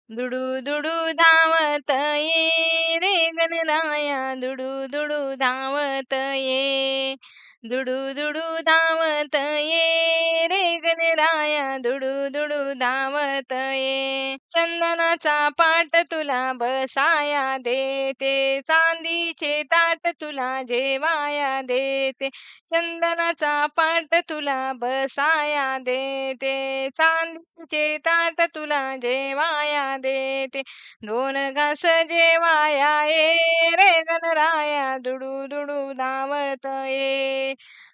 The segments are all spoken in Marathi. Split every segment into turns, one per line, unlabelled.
दुडू दुडू धावत ये रे गणराया, दुडू दुडू धावत ये. दुडू दुडू धावत ये रे गणराया, दुडू दुडू धावत ये. चंदनाचा पाट तुला बसाया देते, चांदीचे ताट तुला जेवाया देते. चंदनाचा पाट तुला बसाया देते, चांदीचे ताट तुला जेवाया देते. दोन घास जेवाया ये रे गणराया, दुडू दुडू धावत ये.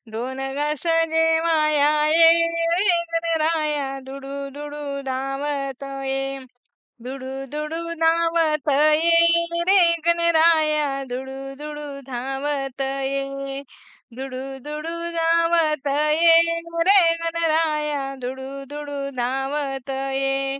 दोन घास जेवाया ये रे गणराया, दुडू दुडू धावत ये. दुडू दुडू धावत ये रे गणराया, दुडू दुडू धावत ये. दुडू दुडू धावत ये रे गणराया, दुडू दुडू धावत ये.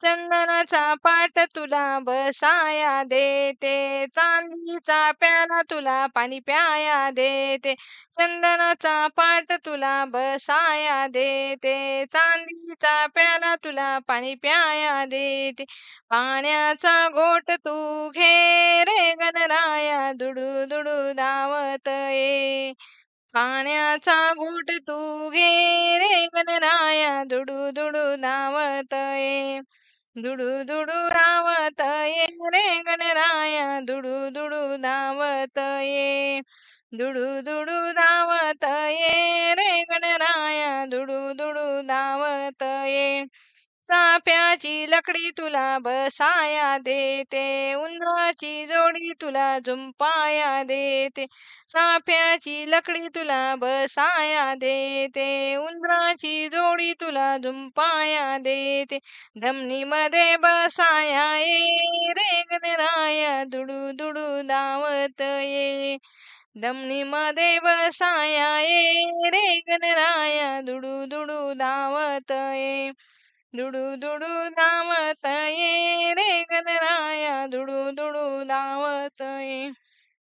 चंदनाचा पाट तुला बसाया देते, चांदीचा प्याला तुला पाणी प्याया देते. चंदनाचा पाट तुला बसाया देते, चांदीचा प्याला तुला पाणी प्याया देते. पाण्याचा घोट तू घे रे गणराया, दुडू दुडू धावत ये. पाण्याचा घोट तू घे रे गणराया, दुडू दुडू धावत ये. दुडू दुडू धावत ये रे गणराया, दुडू दुडू धावत ये. दुडू दुडू धावत ये रे गणराया, दुडू दुडू धावत ये. चाफ्याची लकडी तुला बसाया देते, उंदराची जोडी तुला झुंपाया देते. चाफ्याची लकडी तुला बसाया देते, उंदराची जोडी तुला झुंपाया देते. मध्ये बसाया ये रे गणराया, दुडू दुडू धावत ये. मध्ये बसाया ये रे गणराया, दुडू दुडू धावत ये. दुडू दुडू धावत ये रे गणराया, दुडू दुडू धावत ये.